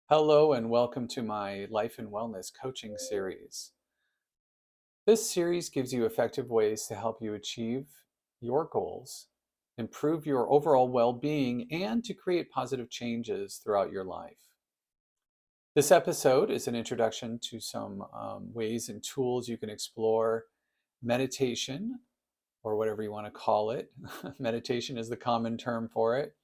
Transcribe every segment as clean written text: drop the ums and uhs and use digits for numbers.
Hello and welcome to my Life and Wellness coaching series. This series gives you effective ways to help you achieve your goals, improve your overall well being, and to create positive changes throughout your life. This episode is an introduction to some ways and tools you can explore meditation, or whatever you want to call it. Meditation is the common term for it,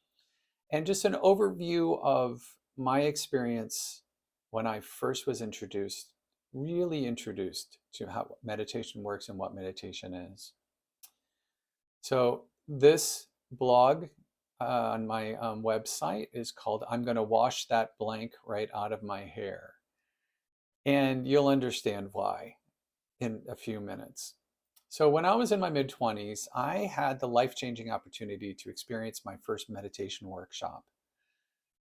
and just an overview of my experience when I first was introduced, really introduced to how meditation works and what meditation is. So, this blog on my website is called I'm going to Wash That Blank Right Out of My Hair. And you'll understand why in a few minutes. So, when I was in my mid 20s, I had the life changing opportunity to experience my first meditation workshop.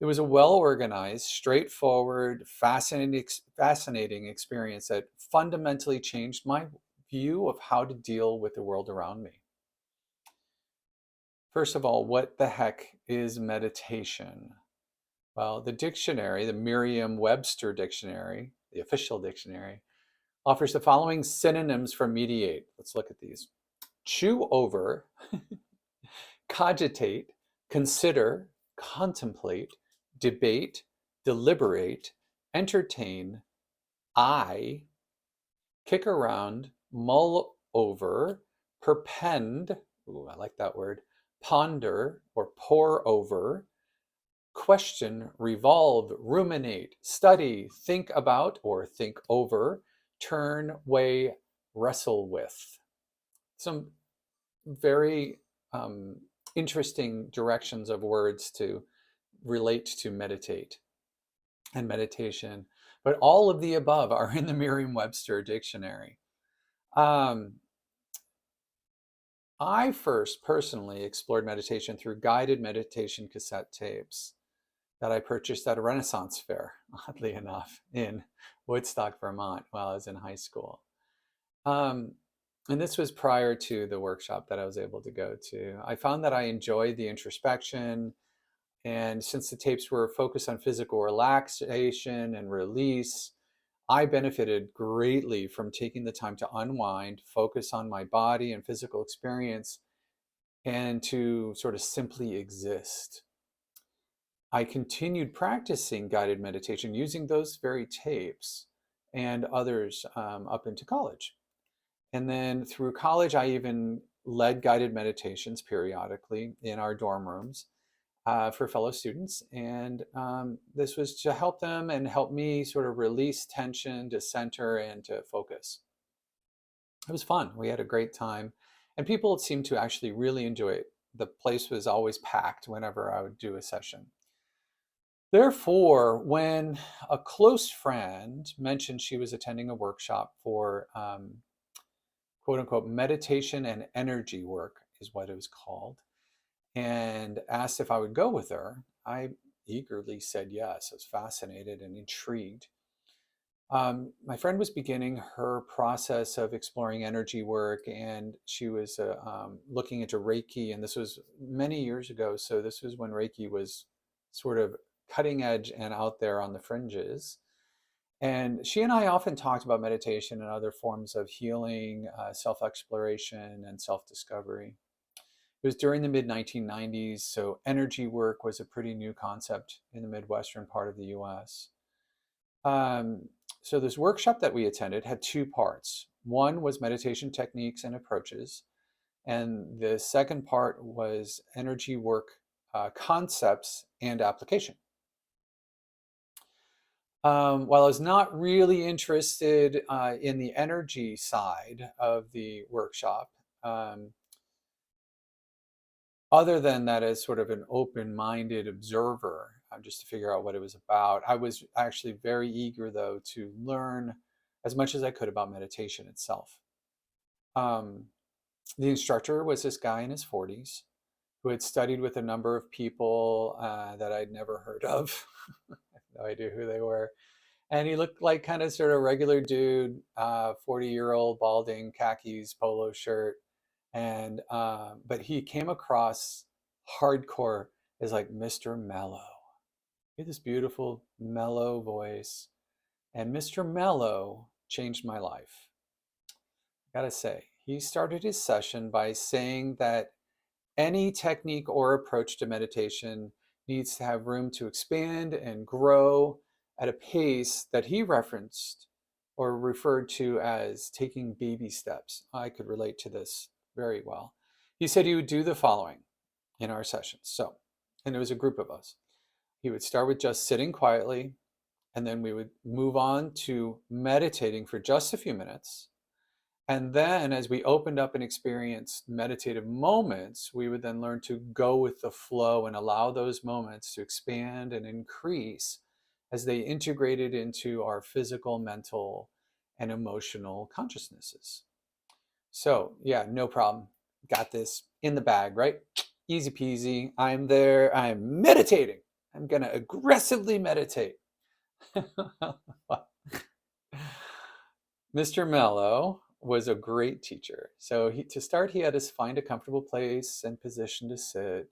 It was a well-organized, straightforward, fascinating experience that fundamentally changed my view of how to deal with the world around me. First of all, what the heck is meditation? Well, the dictionary, the Merriam-Webster dictionary, the official dictionary, offers the following synonyms for mediate. Let's look at these. Chew over, cogitate, consider, contemplate, debate, deliberate, entertain, eye, kick around, mull over, perpend, ooh, I like that word, ponder or pore over, question, revolve, ruminate, study, think about or think over, turn, weigh, wrestle with. Some very interesting directions of words to relate to meditate and meditation. But all of the above are in the Merriam-Webster dictionary. Um, I first personally explored meditation through guided meditation cassette tapes that I purchased at a Renaissance fair, oddly enough, in Woodstock, Vermont, while I was in high school. Um, and this was prior to the workshop that I was able to go to. I found that I enjoyed the introspection. And since the tapes were focused on physical relaxation and release, I benefited greatly from taking the time to unwind, focus on my body and physical experience, and to sort of simply exist. I continued practicing guided meditation using those very tapes and others up into college. And then through college, I even led guided meditations periodically in our dorm rooms for fellow students. And this was to help them and help me sort of release tension, to center, and to focus. It was fun. We had a great time. And people seemed to actually really enjoy it. The place was always packed whenever I would do a session. Therefore, when a close friend mentioned she was attending a workshop for quote unquote meditation and energy work, is what it was called, and asked if I would go with her, I eagerly said yes. I was fascinated and intrigued. My friend was beginning her process of exploring energy work, and she was looking into Reiki, and this was many years ago. So this was when Reiki was sort of cutting edge and out there on the fringes. And she and I often talked about meditation and other forms of healing, self exploration, and self discovery. It was during the mid 1990s, so energy work was a pretty new concept in the Midwestern part of the US. Um, so, this workshop that we attended had two parts. One was meditation techniques and approaches, and the second part was energy work concepts and application. While I was not really interested in the energy side of the workshop, um, other than that as sort of an open-minded observer, just to figure out what it was about. I was actually very eager, though, to learn as much as I could about meditation itself. Um, the instructor was this guy in his 40s who had studied with a number of people that I'd never heard of. I have no idea who they were. And he looked like kind of sort of regular dude, 40-year-old, balding, khakis, polo shirt, and but he came across hardcore as like Mr. Mellow. He had this beautiful, mellow voice. And Mr. Mellow changed my life. I gotta say, he started his session by saying that any technique or approach to meditation needs to have room to expand and grow at a pace that he referenced or referred to as taking baby steps. I could relate to this very well. He said he would do the following in our sessions. So, and there was a group of us. He would start with just sitting quietly, and then we would move on to meditating for just a few minutes. And then, as we opened up and experienced meditative moments, we would then learn to go with the flow and allow those moments to expand and increase as they integrated into our physical, mental, and emotional consciousnesses. So, yeah, no problem. Got this in the bag, right? Easy peasy. I'm there. I'm meditating. I'm going to aggressively meditate. Mr. Mello was a great teacher. So to start, he had us find a comfortable place and position to sit.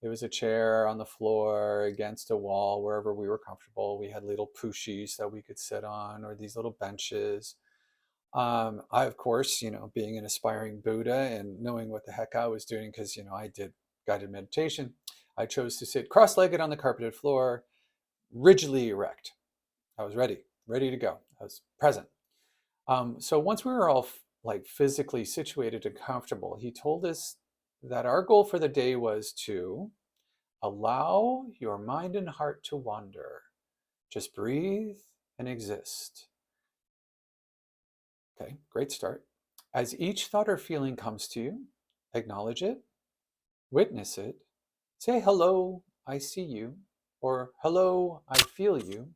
There was a chair on the floor against a wall wherever we were comfortable. We had little pushies that we could sit on, or these little benches. I, of course, being an aspiring Buddha and knowing what the heck I was doing, because I did guided meditation, I chose to sit cross-legged on the carpeted floor, rigidly erect. I was ready to go. I was present. So once we were all like physically situated and comfortable, he told us that our goal for the day was to allow your mind and heart to wander. Just breathe and exist. Okay, great start. As each thought or feeling comes to you, acknowledge it, witness it, say hello, I see you, or hello, I feel you,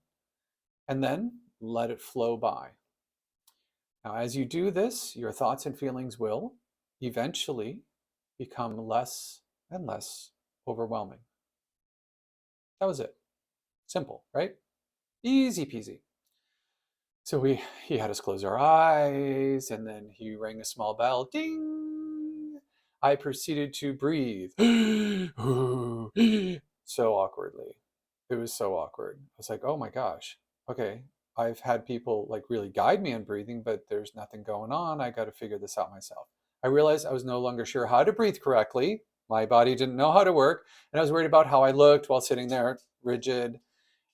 and then let it flow by. Now, as you do this, your thoughts and feelings will eventually become less and less overwhelming. That was it. Simple, right? Easy peasy. So he had us close our eyes, and then he rang a small bell. Ding! I proceeded to breathe. So awkwardly. It was so awkward. I was like, oh my gosh. Okay. I've had people like really guide me in breathing, but there's nothing going on. I got to figure this out myself. I realized I was no longer sure how to breathe correctly. My body didn't know how to work, and I was worried about how I looked while sitting there rigid.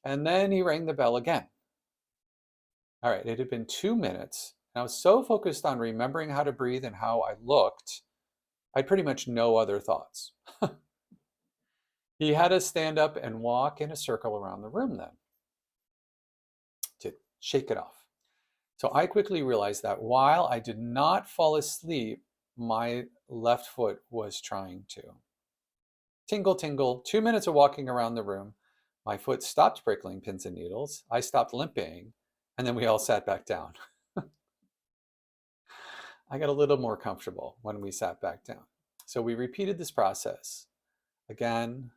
And then he rang the bell again. All right, it had been 2 minutes. And I was so focused on remembering how to breathe and how I looked, I had pretty much no other thoughts. He had us stand up and walk in a circle around the room then to shake it off. So I quickly realized that while I did not fall asleep, my left foot was trying to. Tingle, tingle, 2 minutes of walking around the room. My foot stopped prickling pins and needles. I stopped limping, and then we all sat back down. I got a little more comfortable when we sat back down. So we repeated this process again,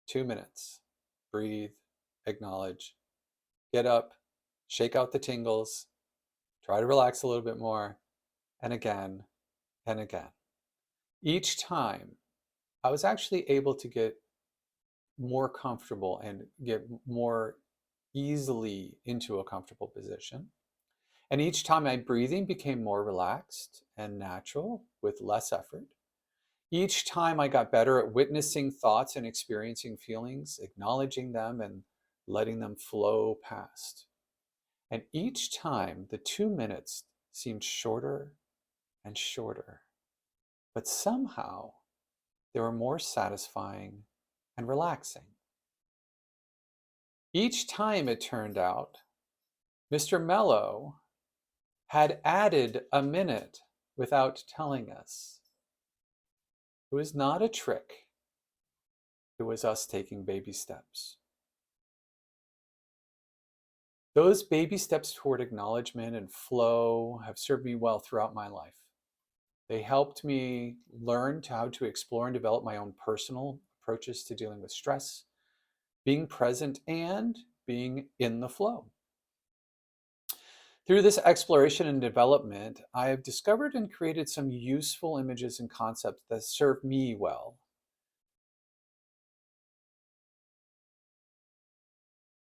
2 minutes. Breathe, acknowledge, get up, shake out the tingles, try to relax a little bit more, and again and again. Each time, I was actually able to get more comfortable and get more easily into a comfortable position. And each time my breathing became more relaxed and natural with less effort. Each time I got better at witnessing thoughts and experiencing feelings, acknowledging them and letting them flow past. And each time the 2 minutes seemed shorter and shorter, but somehow they were more satisfying and relaxing. Each time it turned out, Mr. Mello had added a minute without telling us. It was not a trick. It was us taking baby steps. Those baby steps toward acknowledgement and flow have served me well throughout my life. They helped me learn how to explore and develop my own personal approaches to dealing with stress, being present, and being in the flow. Through this exploration and development, I have discovered and created some useful images and concepts that serve me well.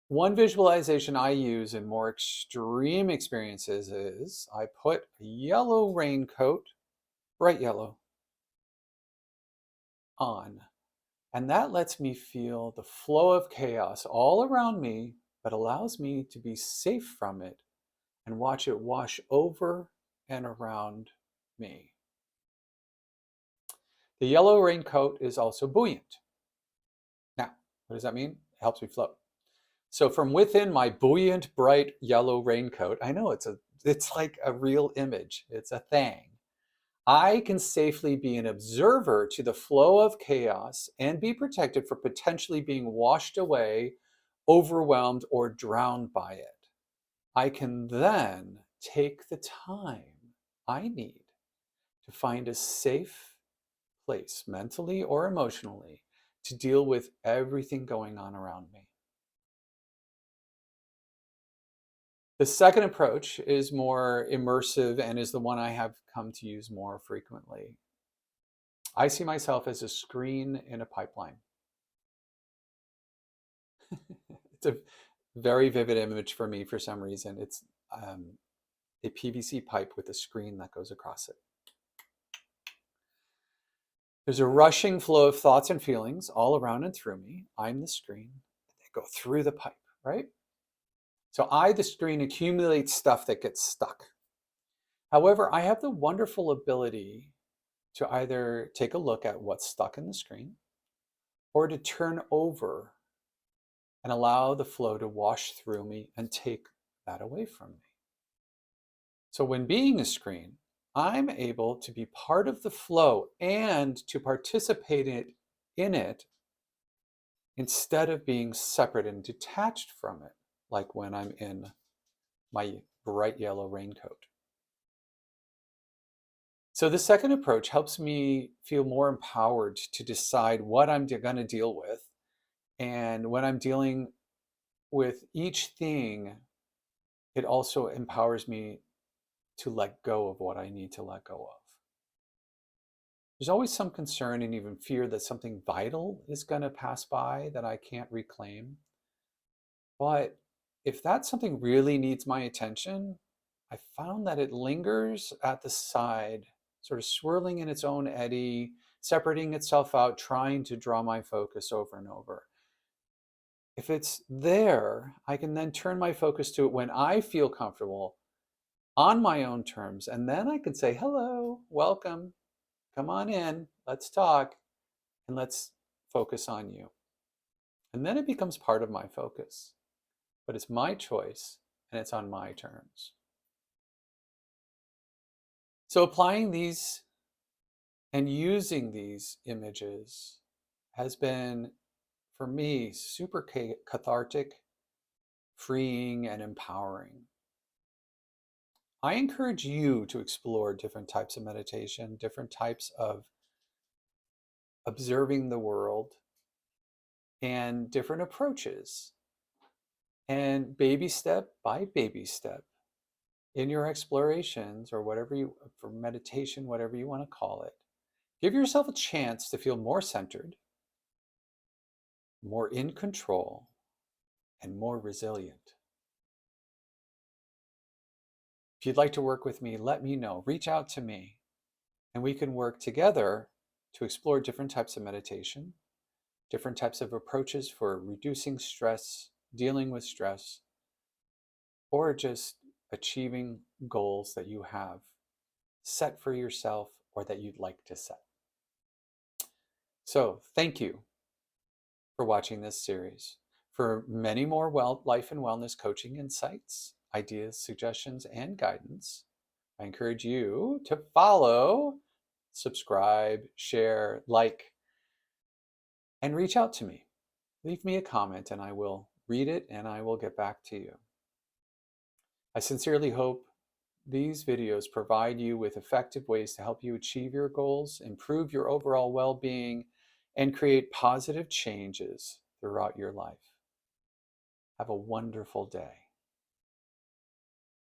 One visualization I use in more extreme experiences is I put a yellow raincoat, bright yellow, on. And that lets me feel the flow of chaos all around me, but allows me to be safe from it and watch it wash over and around me. The yellow raincoat is also buoyant. Now, what does that mean? It helps me float. So from within my buoyant, bright yellow raincoat, I know it's like a real image. It's a thing. I can safely be an observer to the flow of chaos and be protected from potentially being washed away, overwhelmed, or drowned by it. I can then take the time I need to find a safe place, mentally or emotionally, to deal with everything going on around me. The second approach is more immersive and is the one I have come to use more frequently. I see myself as a screen in a pipeline. It's a very vivid image for me for some reason. It's a PVC pipe with a screen that goes across it. There's a rushing flow of thoughts and feelings all around and through me. I'm the screen. They go through the pipe, right? So I, the screen, accumulate stuff that gets stuck. However, I have the wonderful ability to either take a look at what's stuck in the screen or to turn over and allow the flow to wash through me and take that away from me. So when being a screen, I'm able to be part of the flow and to participate in it instead of being separate and detached from it, like when I'm in my bright yellow raincoat. So the second approach helps me feel more empowered to decide what I'm going to deal with. And when I'm dealing with each thing, it also empowers me to let go of what I need to let go of. There's always some concern and even fear that something vital is going to pass by that I can't reclaim. But if that something really needs my attention, I found that it lingers at the side, sort of swirling in its own eddy, separating itself out, trying to draw my focus over and over. If it's there, I can then turn my focus to it when I feel comfortable on my own terms. And then I can say, hello, welcome, come on in, let's talk, and let's focus on you. And then it becomes part of my focus. But it's my choice and it's on my terms. So applying these and using these images has been, for me, super cathartic, freeing, and empowering. I encourage you to explore different types of meditation, different types of observing the world, and different approaches. And baby step by baby step in your explorations, or whatever you, for meditation, whatever you want to call it, give yourself a chance to feel more centered, more in control, and more resilient. If you'd like to work with me, let me know. Reach out to me, and we can work together to explore different types of meditation, different types of approaches for reducing stress, dealing with stress, or just achieving goals that you have set for yourself or that you'd like to set. So thank you for watching this series. For many more life and wellness coaching insights, ideas, suggestions, and guidance, I encourage you to follow, subscribe, share, like, and reach out to me. Leave me a comment and I will read it and I will get back to you. I sincerely hope these videos provide you with effective ways to help you achieve your goals, improve your overall well-being, and create positive changes throughout your life. Have a wonderful day.